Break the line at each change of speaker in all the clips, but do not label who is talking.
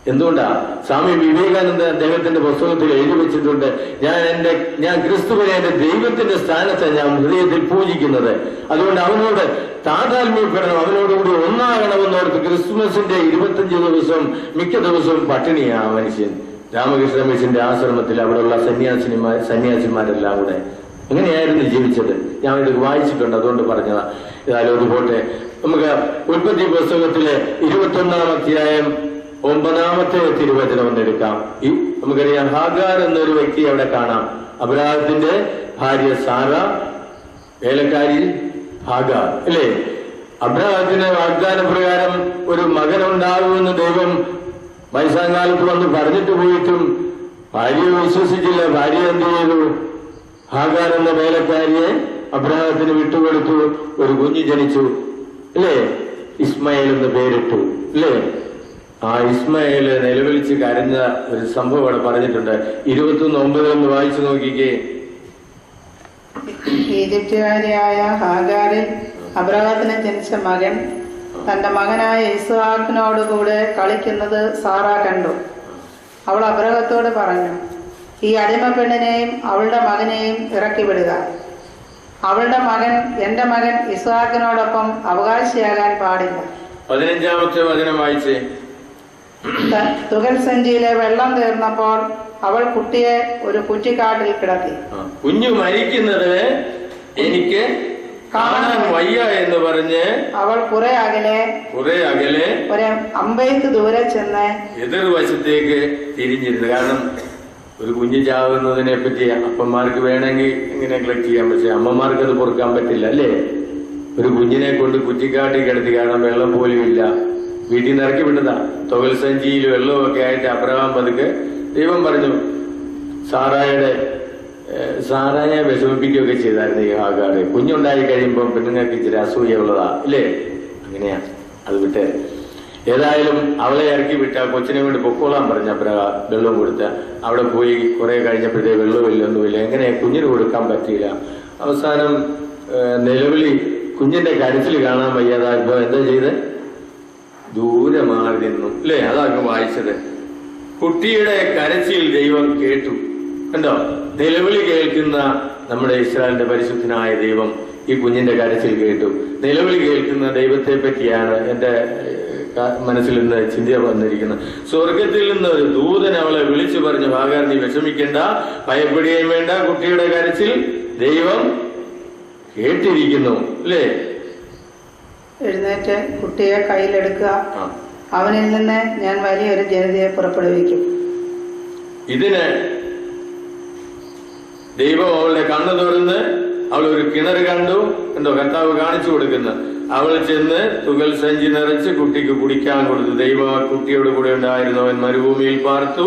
എന്തുകൊണ്ടാ? സ്വാമി വിവേകാനന്ദ അദ്ദേഹത്തിന്റെ പുസ്തകത്തിൽ എഴുതി വെച്ചിട്ടുണ്ട്, ഞാൻ ക്രിസ്തുവിനെ എന്റെ ദൈവത്തിന്റെ സ്ഥാനത്തെ ഞാൻ ഹൃദയത്തിൽ പൂജിക്കുന്നത്. അതുകൊണ്ട് അവനോട് താതാത്മ്യപ്പെടണം, അവനോടുകൂടി ഒന്നാകണമെന്നോർത്ത് ക്രിസ്മസിന്റെ 25 ദിവസം മിക്ക ദിവസവും പട്ടിണിയാ മനുഷ്യൻ. രാമകൃഷ്ണ മിഷന്റെ ആശ്രമത്തിൽ അവിടെയുള്ള സന്യാസിമാരെല്ലാം കൂടെ അങ്ങനെയായിരുന്നു ജീവിച്ചത്. ഞാൻ ഇത് വായിച്ചിട്ടുണ്ട്, അതുകൊണ്ട് പറഞ്ഞതാ. ഏതായാലും അത് പോട്ടെ. നമുക്ക് ഉൽപ്പത്തി പുസ്തകത്തിലെ 21-ാം അധ്യായം 9-ാമത്തെ തിരുവചനം ഒന്നെടുക്കാം. നമുക്കറിയാം, ഹാഗാർ എന്നൊരു വ്യക്തി അവിടെ കാണാം. അബ്രാഹത്തിന്റെ ഭാര്യ സാറ, വേലക്കാരി ഹാഗാർ, അല്ലേ? അബ്രാഹത്തിന് വാഗ്ദാന പ്രകാരം ഒരു മകനുണ്ടാകുമെന്ന് ദൈവം വയസ്സാങ്കാലത്ത് വന്ന് പറഞ്ഞിട്ട് പോയിട്ടും ഭാര്യ വിശ്വസിച്ചില്ല. ഭാര്യ എന്ത് ചെയ്തു? ഹാഗാർ എന്ന വേലക്കാരിയെ അബ്രാഹത്തിന് വിട്ടുകൊടുത്തു. ഒരു കുഞ്ഞ് ജനിച്ചു, അല്ലേ? ഇസ്മായിൽ എന്ന് പേരിട്ടു, അല്ലേ? ആ ഇസ്മായില് നിലവിളിച്ച് കരഞ്ഞ ഒരു സംഭവം അവിടെ പറഞ്ഞിട്ടുണ്ട്. 21:9 വായിച്ചു നോക്കിക്കേ.
ഈജിപ്തുകാരിയായ ഹാഗാരിൽ അബ്രാഹത്തിന് ജനിച്ച മകൻ തന്റെ മകനായ ഇസ്ഹാക്കിനോടുകൂടെ കളിക്കുന്നത് സാറ കണ്ടു. അവൾ അബ്രാഹത്തോട് പറഞ്ഞു, ഈ അടിമ പെണ്ണിനെയും അവളുടെ മകനെയും ഇറക്കി വിടുക. അവളുടെ മകൻ എന്റെ മകൻ ഇസ്ഹാക്കിനോടൊപ്പം അവകാശിയാകാൻ പാടില്ല.
15-ാമത്തെ വചനം വായിച്ചേ.
തുകൽ സഞ്ചിയിലെ വെള്ളം തീർന്നപ്പോൾ അവൾ കുട്ടിയെ ഒരു കുറ്റിക്കാട്ടിൽ കിടത്തി.
കുഞ്ഞു മരിക്കുന്നത് എനിക്ക് കാണാൻ വയ്യ എന്ന് പറഞ്ഞ് അവൾ കുറെ അകലെ ഒരു അമ്പെയ്ത്ത് ദൂരെ ചെന്ന് എതിർവശത്തേക്ക് തിരിഞ്ഞിരുന്നു. കാരണം ഒരു കുഞ്ഞ് ചാവുന്നതിനെ പറ്റി അപ്പന്മാർക്ക് വേണമെങ്കിൽ ഇങ്ങനെ നെഗ്ലക്ട് ചെയ്യാൻ, പക്ഷെ അമ്മമാർക്ക് അത് പൊറുക്കാൻ പറ്റില്ല, അല്ലേ? ഒരു കുഞ്ഞിനെ കൊണ്ട് കുറ്റിക്കാട്ടി കിടത്തി, കാരണം വെള്ളം പോലും ഇല്ല. വീട്ടിൽ നിന്ന് ഇറക്കി വിട്ടതാ. തുകൽ സഞ്ചിയിൽ വെള്ളമൊക്കെ ആയിട്ട് അബ്രഹാം പതുക്കെ ദൈവം പറഞ്ഞു, സാറായെ വിഷമിപ്പിക്കുകയൊക്കെ ചെയ്തായിരുന്നു ഈ ഹാഗാർ. കുഞ്ഞുണ്ടായി കഴിയുമ്പോൾ പെണ്ണുങ്ങൾക്ക് ഇച്ചിരി അസൂയുള്ളതാ, ഇല്ലേ? അങ്ങനെയാ, അത് വിട്ടേ. ഏതായാലും അവളെ ഇറക്കി വിട്ട കൊച്ചിനെ കൊണ്ട് പൊക്കോളാൻ പറഞ്ഞ അബ്രഹാം വെള്ളം കൊടുത്ത. അവിടെ പോയി കുറെ കഴിഞ്ഞപ്പോഴേ വെള്ളമില്ല, ഒന്നുമില്ല. എങ്ങനെ കുഞ്ഞിന് കൊടുക്കാൻ പറ്റിയില്ല. അവസാനം നിലവിളി, കുഞ്ഞിന്റെ കരച്ചിൽ കാണാൻ വയ്യാതായപ്പോ എന്താ ചെയ്ത്? ദൂരെ മാറി നിന്നു, അല്ലേ? അതാകും വായിച്ചത്. കുട്ടിയുടെ കരച്ചിൽ ദൈവം കേട്ടു. കണ്ടോ? നിലവിളി കേൾക്കുന്ന നമ്മുടെ ഇസ്രായേലിന്റെ പരിശുദ്ധനായ ദൈവം ഈ കുഞ്ഞിന്റെ കരച്ചിൽ കേട്ടു. നിലവിളി കേൾക്കുന്ന ദൈവത്തെ പറ്റിയാണ് എന്റെ മനസ്സിൽ നിന്ന് ചിന്ത വന്നിരിക്കുന്നത്. സ്വർഗത്തിൽ നിന്ന് ഒരു ദൂതൻ അവളെ വിളിച്ചു പറഞ്ഞു, ഹാഗാർ നീ വിഷമിക്കണ്ട, ഭയപ്പെടുകയും വേണ്ട, കുട്ടിയുടെ കരച്ചിൽ ദൈവം കേട്ടിരിക്കുന്നു, അല്ലേ?
എഴുന്നേറ്റ് കുട്ടിയെ കയ്യിലെടുക്കുക, അവനിൽ നിന്ന് ഞാൻ വലിയൊരു ജനതയെ പുറപ്പെടുവിക്കും.
ഇതിന് ദൈവം അവളുടെ കണ്ണു തുറന്ന് അവൾ ഒരു കിണർ കണ്ടു. എന്തോ കർത്താവ് കാണിച്ചു കൊടുക്കുന്നു. അവൾ ചെന്ന് തുകൽ സഞ്ചി നിറച്ച് കുട്ടിക്ക് കുടിക്കാൻ കൊടുത്തു. ദൈവം ആ കുട്ടിയോട് കൂടെ ഉണ്ടായിരുന്നു. അവൻ മരുഭൂമിയിൽ പാർത്തു.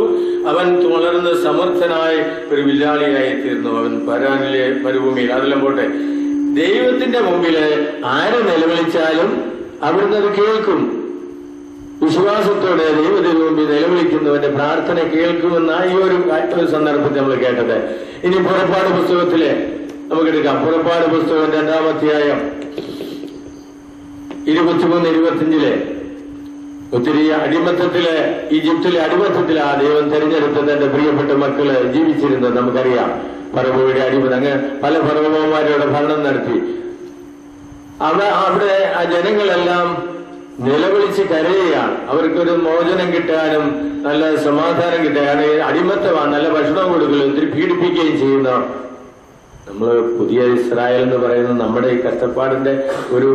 അവൻ വളർന്ന് സമർത്ഥനായ ഒരു വില്ലാളിയായി തീർന്നു. അവൻ പരാനിലെ മരുഭൂമിയിൽ. അതെല്ലാം പോട്ടെ. ദൈവത്തിന്റെ മുമ്പില് ആര് നിലവിളിച്ചാലും അവിടുന്ന് അത് കേൾക്കും. വിശ്വാസത്തോടെ ദൈവത്തിന് മുമ്പിൽ നിലവിളിക്കുന്നവന്റെ പ്രാർത്ഥന കേൾക്കുമെന്ന ഈ ഒരു സന്ദർഭത്തിൽ നമ്മൾ കേട്ടത്. ഇനി പുറപ്പാട് പുസ്തകത്തിലെ നമുക്കെടുക്കാം. പുറപ്പാട് പുസ്തകം 2-ാം അധ്യായം 23-25 ഒത്തിരി അടിമത്തത്തില്, ഈജിപ്തിലെ അടിമത്തത്തില് ആ ദൈവം തെരഞ്ഞെടുത്തത് എന്റെ പ്രിയപ്പെട്ട മക്കള് ജീവിച്ചിരുന്നത് നമുക്കറിയാം. ഫറവോയുടെ അടിമത്തം, അങ്ങനെ പല ഫറവോമാരുടെ ഭരണം നടത്തി. അവിടെ ആ ജനങ്ങളെല്ലാം നിലവിളിച്ച് കരയുകയാണ്. അവർക്കൊരു മോചനം കിട്ടാനും നല്ല സമാധാനം കിട്ടാനും അടിമത്തമാണ്. നല്ല ഭക്ഷണം കൊടുക്കലും ഒത്തിരി പീഡിപ്പിക്കുകയും ചെയ്യുന്ന നമ്മള് പുതിയ ഇസ്രായേൽ എന്ന് പറയുന്നത് നമ്മുടെ ഈ കഷ്ടപ്പാടിന്റെ ഒരു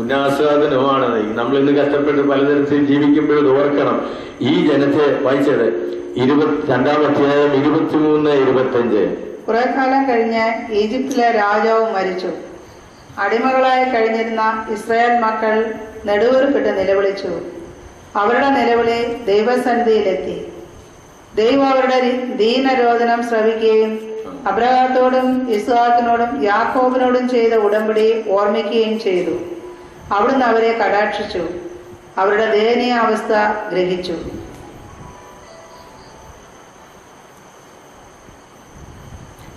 ഉന്നാസ്വാദനമാണ്. നമ്മൾ ഇന്ന് കഷ്ടപ്പെട്ട് പലതരത്തിൽ ജീവിക്കുമ്പോഴത് ഓർക്കണം. ഈ ജനത്തെ വായിച്ചത് 22-ാം അധ്യായം 23-25.
കുറെ കാലം കഴിഞ്ഞ് ഈജിപ്തിലെ രാജാവ് മരിച്ചു. അടിമകളായി കഴിഞ്ഞിരുന്ന ഇസ്രായേൽ മക്കൾ നെടുവീർപ്പിട്ട് നിലവിളിച്ചു. അവരുടെ നിലവിളി ദൈവസന്നിധിയിലെത്തി. ദൈവം അവരുടെ ദീനരോധനം ശ്രവിക്കുകയും അബ്രഹാത്തോടും ഇസ്ഹാക്കിനോടും യാക്കോബിനോടും ചെയ്ത ഉടമ്പടി ഓർമ്മിക്കുകയും ചെയ്തു. അവിടുന്ന് അവരെ കടാക്ഷിച്ചു, അവരുടെ ദയനീയ അവസ്ഥ ഗ്രഹിച്ചു.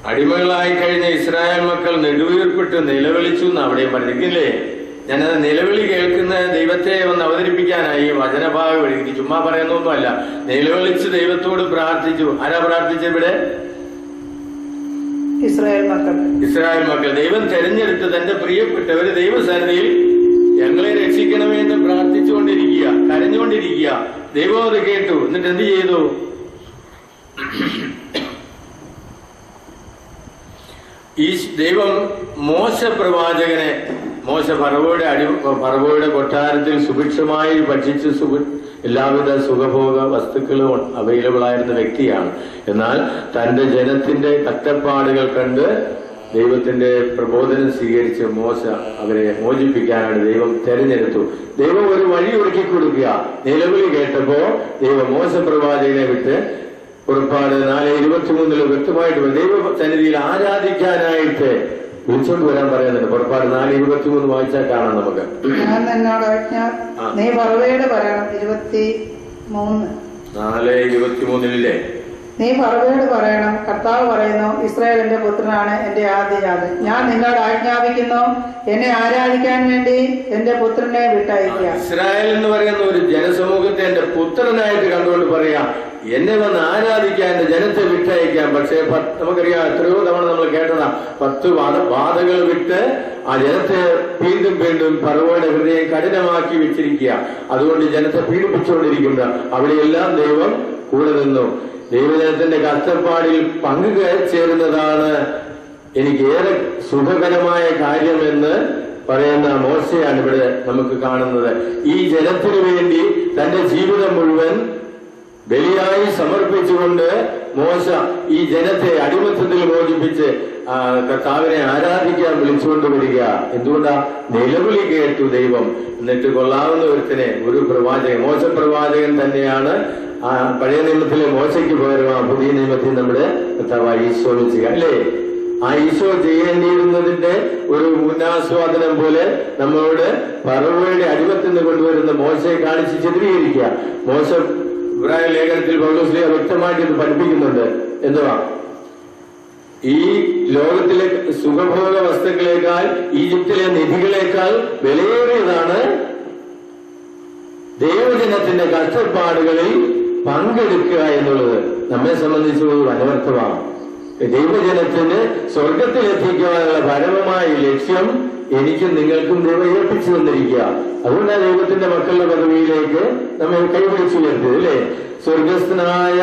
അടിമകളായി കഴിഞ്ഞ ഇസ്രായേൽ മക്കൾ നെടുവീർപ്പിട്ട് നിലവിളിച്ചു എന്ന് അവിടെ പറഞ്ഞില്ലേ? ഞാനത് നിലവിളി കേൾക്കുന്ന ദൈവത്തെ ഒന്ന് അവതരിപ്പിക്കാനായി വചനഭാഗം എഴുതി. ചുമ്മാ പറയുന്നൊന്നുമല്ല. നിലവിളിച്ച് ദൈവത്തോട് പ്രാർത്ഥിച്ചു. ആരാ പ്രാർത്ഥിച്ചത് ഇവിടെ?
ഇസ്രായേൽ മക്കൾ. ദൈവം തെരഞ്ഞെടുത്ത് തന്റെ പ്രിയപ്പെട്ടവര് ദൈവസന്നിധിയിൽ ഞങ്ങളെ രക്ഷിക്കണമേ എന്ന് പ്രാർത്ഥിച്ചുകൊണ്ടിരിക്കുക, കരഞ്ഞുകൊണ്ടിരിക്കുക. ദൈവം അത് കേട്ടു. എന്നിട്ട് എന്ത് ചെയ്തു? ഈ ദൈവം മോശ പ്രവാചകനെ, മോശ ഫറവോയുടെ കൊട്ടാരത്തിൽ സുഭിക്ഷമായി ഭക്ഷിച്ച് എല്ലാവിധ സുഖഭോഗ വസ്തുക്കളും അവൈലബിൾ ആയിരുന്ന വ്യക്തിയാണ്. എന്നാൽ തന്റെ ജനത്തിന്റെ കഷ്ടപ്പാടുകൾ കണ്ട് ദൈവത്തിന്റെ പ്രബോധനം സ്വീകരിച്ച് മോശ അവരെ മോചിപ്പിക്കാനാണ് ദൈവം തെരഞ്ഞെടുത്തു. ദൈവം ഒരു വഴി ഒരുക്കി കൊടുക്കുക. നിലവിളി കേട്ടപ്പോ ദൈവം മോശ പ്രവാചകനെ വിട്ട് പുറപ്പാട് 4:23 വ്യക്തമായിട്ട് ദൈവ സന്നിധിയിൽ ആരാധിക്കാനായിട്ട് വിളിച്ചോണ്ട് വരാൻ പറയുന്നുണ്ട്. പുറപ്പാട് 4:23 വായിച്ചാൽ കാണാം നമുക്ക്. ഞാൻ നിന്നോട് നീ ഫറവോയോട് പറയണം.
4:23
നീ ഫറവോയോട് പറയണം, കർത്താവ് പറയുന്നു, ഇസ്രായേലിന്റെ പുത്രനാണ് എന്റെ ആദ്യജാതൻ. ഞാൻ നിന്നോട് ആജ്ഞാപിക്കുന്നു, എന്നെ ആരാധിക്കാൻ വേണ്ടി എന്റെ പുത്രനെ വിട്ടയക്കുക.
ഇസ്രായേൽ എന്ന് പറയുന്ന ഒരു ജനസമൂഹത്തെ എന്റെ പുത്രനായിട്ട് കണ്ടുകൊണ്ട് പറയാം, എന്നെ വന്ന് ആരാധിക്കാൻ എന്റെ ജനത്തെ വിട്ടയക്കാം. പക്ഷേ നമുക്കറിയാം, എത്രയോ തവണ നമ്മൾ കേട്ടതാ, 10 ബാധകൾ വിട്ട് ആ ജനത്തെ വീണ്ടും വീണ്ടും ഫറവോയുടെ ഹൃദയം കഠിനമാക്കി വെച്ചിരിക്കുക. അതുകൊണ്ട് ജനത്തെ പീഡിപ്പിച്ചുകൊണ്ടിരിക്കുന്ന അവിടെയെല്ലാം ദൈവം കൂടെ നിന്നു. ദൈവജനത്തിന്റെ കഷ്ടപ്പാടിൽ പങ്കുചേരുന്നതാണ് എനിക്കേറെ സുഖകരമായ കാര്യമെന്ന് പറയുന്ന മോശയാണ് ഇവിടെ നമുക്ക് കാണുന്നത്. ഈ ജനത്തിനു വേണ്ടി തന്റെ ജീവിതം മുഴുവൻ ബലിയായി സമർപ്പിച്ചുകൊണ്ട് മോശ ഈ ജനത്തെ അടിമത്തത്തിൽ മോചിപ്പിച്ച് കർത്താവിനെ ആരാധിക്കാൻ വിളിച്ചുകൊണ്ട് വരിക. എന്തുകൊണ്ടാ? നിലവിളി കേട്ടു ദൈവം. എന്നിട്ട് കൊള്ളാവുന്ന ഒരുത്തിനെ, ഒരു പ്രവാചകൻ, മോശ പ്രവാചകൻ തന്നെയാണ് പഴയ നിയമത്തിലെ മോശയ്ക്ക് പകരം പുതിയ നിയമത്തിൽ നമ്മുടെ കർത്താവായ ഈശോ ചെയ്യുക, അല്ലേ? ആ ഈശോ ചെയ്യേണ്ടിയിരുന്നതിന്റെ ഒരു മുന്നാസ്വാദനം പോലെ നമ്മളോട് ഫറവോയുടെ അടിമത്തിൽ നിന്ന് കൊണ്ടുവരുന്ന മോശയെ കാണിച്ച് ചിത്രീകരിക്കുക. മോശ ഇബ്രായ ലേഖനത്തിൽ പൗലോസ് വ്യക്തമായിട്ട് ഇത് പഠിപ്പിക്കുന്നുണ്ട്. എന്തുവാ? ഈ ലോകത്തിലെ സുഖഭോഗ വസ്തുക്കളേക്കാൾ, ഈജിപ്തിലെ നിധികളേക്കാൾ വിലയേറിയതാണ് ദൈവജനത്തിന്റെ കഷ്ടപ്പാടുകളിൽ പങ്കെടുക്കുക എന്നുള്ളത്. നമ്മെ സംബന്ധിച്ച് ഒരു അനർത്ഥമാണ്. ദൈവജനത്തിന് സ്വർഗത്തിലെത്തിക്കുവാനുള്ള പരമമായ ലക്ഷ്യം എനിക്കും നിങ്ങൾക്കും ദൈവം ഏൽപ്പിച്ചു തന്നിരിക്കുക. അതുകൊണ്ടാണ് ദൈവത്തിന്റെ മക്കളുടെ പദവിയിലേക്ക് നമ്മെ കൈപിടിച്ചു ഉയർത്തിയത്, അല്ലേ? സ്വർഗസ്ഥനായ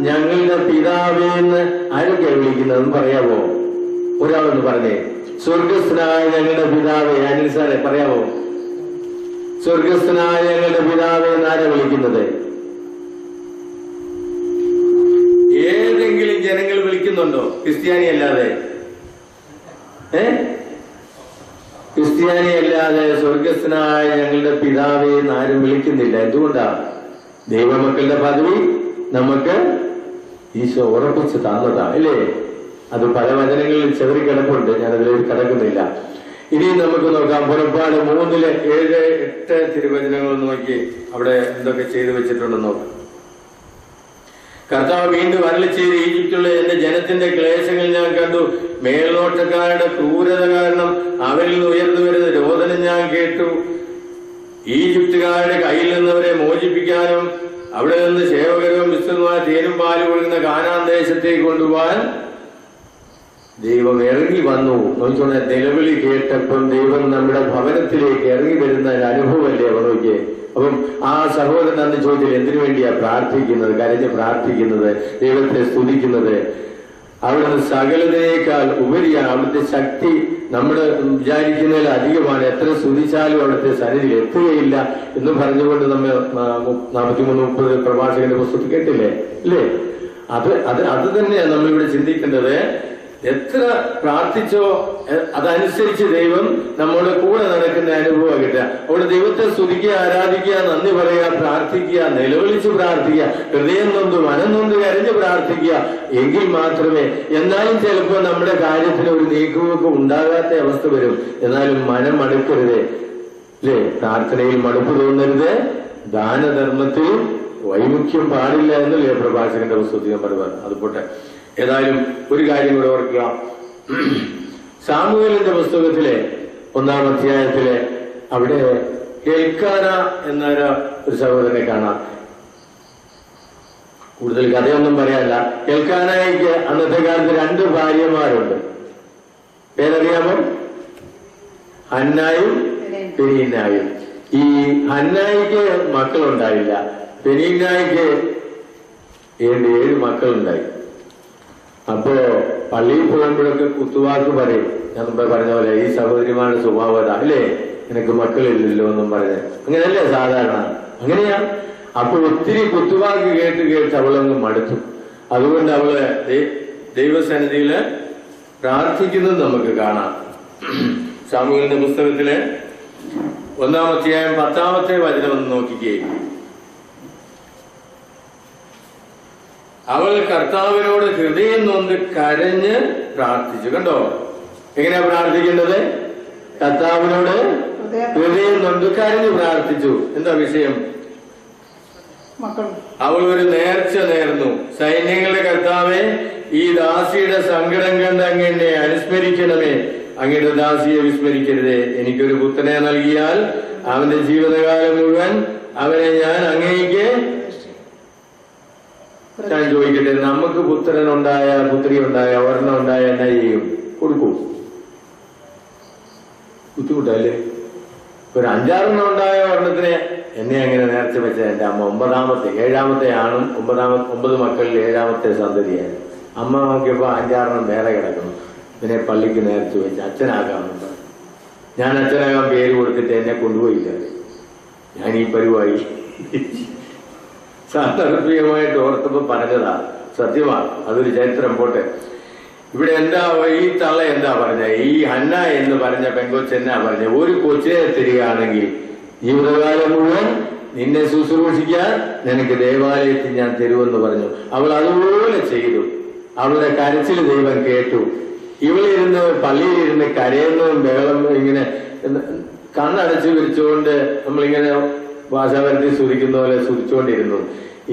ഞങ്ങളുടെ പിതാവേ എന്ന് ആരൊക്കെ വിളിക്കുന്നതെന്ന് പറയാവോ? ഒരാളൊന്ന് പറഞ്ഞേ. സ്വർഗസ്ഥനായ ഞങ്ങളുടെ പിതാവേ. അനിൽ സാറെ പറയാവോ? സ്വർഗസ്ഥനായ ഞങ്ങളുടെ പിതാവേ എന്നാരാ വിളിക്കുന്നത്? ഏതെങ്കിലും ജനങ്ങൾ വിളിക്കുന്നുണ്ടോ? ക്രിസ്ത്യാനി അല്ലാതെ ക്രിസ്ത്യാനി അല്ലാതെ സ്വർഗസ്ഥനായ ഞങ്ങളുടെ പിതാവേ എന്ന് ആരും വിളിക്കുന്നില്ല. എന്തുകൊണ്ടാ? ദൈവമക്കളുടെ പദവി നമുക്ക് ഈശോ ഉറപ്പിച്ച് തന്നതാ, അല്ലേ? അത് പല വചനങ്ങളിൽ ചെറിയ ഞാനതിലേക്ക് കടക്കുന്നില്ല. ഇനി നമുക്ക് നോക്കാം. പുറപ്പാട് 3:7-8 തിരുവചനങ്ങൾ നോക്കി അവിടെ എന്തൊക്കെ ചെയ്തു വെച്ചിട്ടുണ്ടെന്ന് നോക്കാം. കർത്താവ് വീണ്ടും അരുളി ചെയ്ത്, ഈജിപ്തിലുള്ള എന്റെ ജനത്തിന്റെ ക്ലേശങ്ങൾ ഞാൻ കണ്ടു. മേൽനോട്ടക്കാരുടെ ക്രൂരത കാരണം അവരിൽ നിന്ന് ഉയർന്നു വരുന്ന രോദനം ഞാൻ കേട്ടു. ഈജിപ്തുകാരുടെ കയ്യിൽ നിന്നവരെ മോചിപ്പിക്കാനും അവിടെ നിന്ന് സേവകരും വിസ്തൃതമായ തേനും പാലും ഒഴുകുന്ന കാനാൻ ദേശത്തേക്ക് കൊണ്ടുപോകാൻ ദൈവം ഇറങ്ങി വന്നു. നോക്കിക്കോണെ, നിലവിളി കേട്ടപ്പം ദൈവം നമ്മുടെ ഭവനത്തിലേക്ക് ഇറങ്ങി വരുന്ന ഒരു അനുഭവമല്ലേ അവർ നോക്കിയേ. അപ്പം ആ സഹോദരൻ അന്ന് ചോദിച്ചില്ല, എന്തിനു വേണ്ടിയാ പ്രാർത്ഥിക്കുന്നത്, കരഞ്ഞ് പ്രാർത്ഥിക്കുന്നത്, ദൈവത്തെ സ്തുതിക്കുന്നത്? അവിടുന്ന് സകലതയേക്കാൾ ഉപരിയാണ്. അവിടുത്തെ ശക്തി നമ്മൾ വിചാരിക്കുന്നതിൽ അധികമാണ്. എത്ര സ്തുതിച്ചാലും അവിടുത്തെ സന്നിധിയിൽ എത്തുകയില്ല എന്ന് പറഞ്ഞുകൊണ്ട് നമ്മൾ 43-30 പ്രഭാഷകന്റെ പുസ്തകത്തിൽ കേട്ടില്ലേ, അല്ലേ? അത് തന്നെയാണ് നമ്മളിവിടെ ചിന്തിക്കേണ്ടത്. എത്ര പ്രാർത്ഥിച്ചോ അതനുസരിച്ച് ദൈവം നമ്മുടെ കൂടെ നടക്കുന്ന അനുഭവം കിട്ടുക. അവിടെ ദൈവത്തെ സ്തുതിക്കുക, ആരാധിക്കുക, നന്ദി പറയുക, പ്രാർത്ഥിക്കുക, നിലവിളിച്ച് പ്രാർത്ഥിക്കുക, ഹൃദയം നൊന്ത് മനം നൊന്ത് കരഞ്ഞ് പ്രാർത്ഥിക്കുക. എങ്കിൽ മാത്രമേ, എന്നാലും ചിലപ്പോൾ നമ്മുടെ കാര്യത്തിന് ഒരു നീക്കുമൊക്കെ ഉണ്ടാകാത്ത അവസ്ഥ വരും. എന്നാലും മനം മടുക്കരുത്, അല്ലേ? പ്രാർത്ഥനയിൽ മടുപ്പ് തോന്നരുത്, ദാനധർമ്മത്തിൽ വൈമുഖ്യം പാടില്ല എന്നല്ലേ പ്രഭാഷകന്റെ പുസ്തകത്തിൽ ഞാൻ പറയുന്നത്. അത് പോട്ടെ. ഏതായാലും ഒരു കാര്യം കൂടെ ഓർക്കുക. സാമുവേലിന്റെ പുസ്തകത്തിലെ 1-ാം അധ്യായത്തിലെ
അവിടെ എൽക്കാന എന്നൊരു സഹോദരനെ കാണാം. കൂടുതൽ കഥയൊന്നും പറയാനല്ല. എൽക്കാനയ്ക്ക് അന്നത്തെ കാലത്ത് 2 ഭാര്യമാരുണ്ട്. പേരറിയാമോ? ഹന്നായും പെനീന്നായും. ഈ ഹന്നായിക്ക് മക്കളുണ്ടായില്ല, പെനീന്നായിക്ക് 7 മക്കളുണ്ടായി. അപ്പോ പള്ളിയിൽ പോകുമ്പോഴൊക്കെ കുത്തുവാക്ക് പറയും. ഞാൻ മുമ്പേ പറഞ്ഞ പോലെ ഈ സഹോദരിമാരുടെ സ്വഭാവത അല്ലേ, നിനക്ക് മക്കളില്ലല്ലോ എന്നും പറഞ്ഞ്. അങ്ങനെയല്ലേ സാധാരണ? അങ്ങനെയാ. അപ്പൊ ഒത്തിരി കുത്തുവാക്ക് കേട്ട് അവളങ്ങ് മടുത്തു. അതുകൊണ്ട് അവള് ദൈവസന്നിധിയില് പ്രാർത്ഥിക്കുന്നത് നമുക്ക് കാണാം. സാമൂഹ്യ പുസ്തകത്തില് 1-ാം അധ്യായം 10-ാമത്തെ വചനം ഒന്ന് നോക്കിക്കേ. അവൾ കർത്താവിനോട് ഹൃദയം നൊന്ത് കരഞ്ഞ് പ്രാർത്ഥിച്ചു. കണ്ടോ എങ്ങനെയാ പ്രാർത്ഥിക്കേണ്ടത്? കർത്താവിനോട് ഹൃദയം നൊന്ത് കരഞ്ഞ് പ്രാർത്ഥിച്ചു. എന്താ വിഷയം? അവൾ ഒരു നേർച്ച നേർന്നു. സൈന്യങ്ങളുടെ കർത്താവെ, ഈ ദാസിയുടെ സങ്കടം കണ്ട് അങ്ങ് അനുസ്മരിക്കണമേ. അങ്ങയുടെ ദാസിയെ വിസ്മരിക്കരുതേ. എനിക്കൊരു പുത്രനെ നൽകിയാൽ അവന്റെ ജീവിതകാലം മുഴുവൻ അവനെ ഞാൻ അങ്ങേക്ക്. ഞാൻ ചോദിക്കട്ടെ, നമുക്ക് പുത്രനുണ്ടായ പുത്രി ഉണ്ടായ ഒരെണ്ണം ഉണ്ടായ എന്നാ ചെയ്യും? കൊടുക്കൂ? ബുദ്ധിമുട്ടല്ലേ? ഒരു 5-6 ഉണ്ടായ ഒരെണ്ണത്തിന് എന്നെ അങ്ങനെ നേർച്ച വെച്ച എന്റെ അമ്മ 7-ാമത്തെ ആണും 9 മക്കളിൽ 7-ാമത്തെ സന്തതിയായി. അമ്മ നോക്കിയപ്പോ 5-6 വേറെ കിടക്കുന്നു. പിന്നെ പള്ളിക്ക് നേർച്ച വെച്ച് അച്ഛനാകാമെന്ന്. ഞാൻ അച്ഛനാകാൻ പേര് കൊടുത്തിട്ട് എന്നെ കൊണ്ടുപോയില്ല. ഞാൻ ഈ പരിപാടി സാന്ദർഭികമായിട്ട് ഓർത്തപ്പോ പറഞ്ഞതാ. സത്യമാണ്, അതൊരു ചരിത്രം. പോട്ടെ. ഇവിടെ എന്താ ഈ തള്ള എന്താ പറഞ്ഞ? ഈ ഹന്ന എന്ന് പറഞ്ഞ പെങ്കൊച്ച് എന്നാ പറഞ്ഞ? ഒരു കൊച്ചിനെ തരികയാണെങ്കിൽ ജീവിതകാലം മുഴുവൻ നിന്നെ ശുശ്രൂഷിക്കാൻ നിനക്ക് ദേവാലയത്തിൽ ഞാൻ തരുമെന്ന് പറഞ്ഞു. അവൾ അതുപോലെ ചെയ്തു. അവളുടെ കരച്ചിൽ ദൈവം കേട്ടു. ഇവളിരുന്ന് പള്ളിയിലിരുന്ന് കരയുന്നതും ബഹളം ഇങ്ങനെ കണ്ണടച്ച് വിരിച്ചുകൊണ്ട് നമ്മളിങ്ങനെ ഭാഷാപരത്തിൽ സ്തുതിക്കുന്ന പോലെ സ്തുതിച്ചുകൊണ്ടിരുന്നു.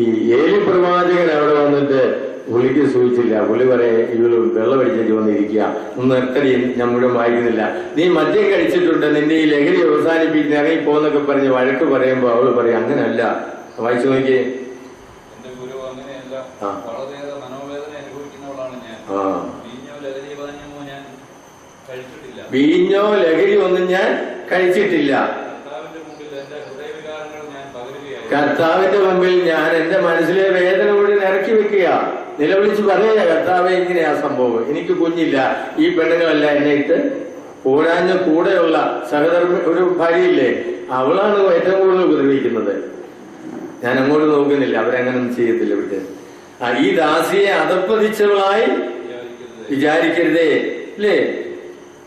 ഈ ഏലി പ്രവാചകൻ അവിടെ വന്നിട്ട് പുള്ളിക്ക് സൂചിച്ചില്ല. പുള്ളി പറയെ ഇവള് വെള്ളമടിച്ചു വന്നിരിക്കുക, ഒന്ന് നിർത്തടി, ഞാൻ മുഴുവൻ വായിക്കുന്നില്ല. നീ മദ്യം കഴിച്ചിട്ടുണ്ട്, നിന്റെ ഈ ലഹരി അവസാനിപ്പിക്കുന്ന ഇറങ്ങി പോന്നൊക്കെ പറഞ്ഞ് വഴക്ക് പറയുമ്പോ അവള് പറയും അങ്ങനല്ല. വായിച്ചു നോക്കിയേ. വീഞ്ഞോ ലഹരി ഒന്നും ഞാൻ കഴിച്ചിട്ടില്ല. കർത്താവിന്റെ മുമ്പിൽ ഞാൻ എന്റെ മനസ്സിലെ വേദന മുഴുവൻ ഇറക്കി വെക്കുക, നിലവിളിച്ച് പറയുക, കർത്താവെ ഇങ്ങനെയാ സംഭവം, എനിക്ക് കുഞ്ഞില്ല, ഈ പെണ്ണുങ്ങളല്ല എന്നെ ഇട്ട് പോരാഞ്ഞ കൂടെയുള്ള സഹധർമ്മ ഒരു ഭാര്യയില്ലേ, അവളാണ് ഏറ്റവും കൂടുതൽ ഉപദ്രവിക്കുന്നത്. ഞാൻ അങ്ങോട്ട് നോക്കുന്നില്ല, അവരങ്ങനെ ചെയ്യത്തില്ല. വിട്ട് ഈ ദാസിയെ അധപ്പതിച്ചവളായി വിചാരിക്കരുതേ, അല്ലേ?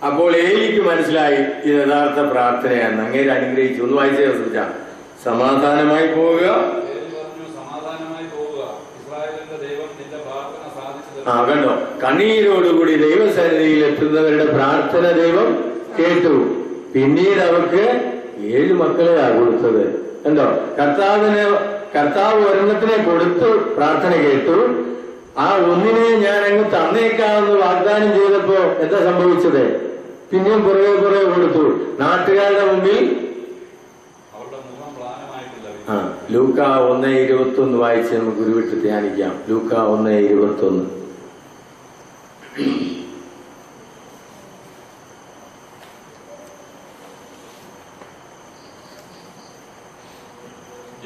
അപ്പോൾ ഏലിക്ക് മനസ്സിലായി ഇത് യഥാർത്ഥ പ്രാർത്ഥനയാണ്. അങ്ങേര് അനുഗ്രഹിച്ചു. ഒന്ന് വായിച്ചേ ശ്രമിച്ച. സമാധാനമായി പോവുക. കണ്ടോ, കണ്ണീരോടുകൂടി ദൈവസന്നിധിയിൽ എത്തുന്നവരുടെ പ്രാർത്ഥന ദൈവം കേട്ടു. പിന്നീട് അവർക്ക് 7 മക്കളെയാ കൊടുത്തത്. കണ്ടോ, കർത്താവ് ഒരെണ്ണത്തിനെ കൊടുത്തു, പ്രാർത്ഥന കേട്ടു. ആ ഒന്നിനെ ഞാൻ അങ്ങ് തന്നേക്കാമെന്ന് വാഗ്ദാനം ചെയ്തപ്പോ എന്താ സംഭവിച്ചത്? പിന്നെയും പുറകെ കൊടുത്തു. നാട്ടുകാരുടെ മുമ്പിൽ ലൂക്ക 1:21 വായിച്ച് നമുക്ക് ഉരുവിട്ട് ധ്യാനിക്കാം. ലൂക്ക 1:21.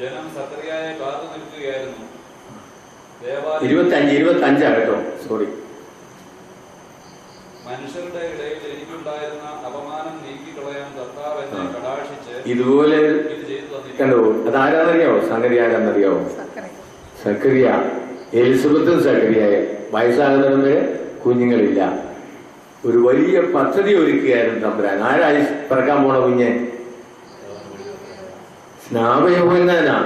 ജനം സക്കറിയായെ കാത്തു നിൽക്കുകയായിരുന്നു.
25 കേട്ടോ, സോറി.
മനുഷ്യരുടെ ഇടയിൽ എനിക്കുണ്ടായിരുന്ന അപമാനം നീക്കിക്കളയാൻ കർത്താവ് എന്നെ കടാക്ഷിച്ച്
ഇതുപോലെ
ഇത് ചെയ്തു തന്നിരിക്കുന്നു.
കണ്ടോ, അതാരാന്നറിയാവോ? സംഗതി ആരാന്നറിയാവോ? സക്കറിയ. എലിസബത്തും സക്കറിയായ വയസ്സാകുന്നതിന് വരെ കുഞ്ഞുങ്ങളില്ല. ഒരു വലിയ പദ്ധതി ഒരുക്കുകയായിരുന്നു തമ്പുരാൻ. ആരായി പിറക്കാൻ പോണ കുഞ്ഞ്? സ്നാപയോഹന്നാനാ.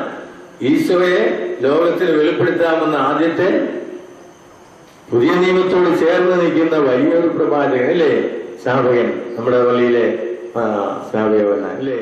ഈശോയെ ലോകത്തിന് വെളിപ്പെടുത്താമെന്ന ആദ്യത്തെ പുതിയ നിയമത്തോട് ചേർന്ന് നിൽക്കുന്ന വലിയൊരു പ്രവാചകൻ അല്ലേ? സ്നാപകൻ. നമ്മുടെ പള്ളിയിലെ സ്നാപയോഹന്നാൻ അല്ലേ?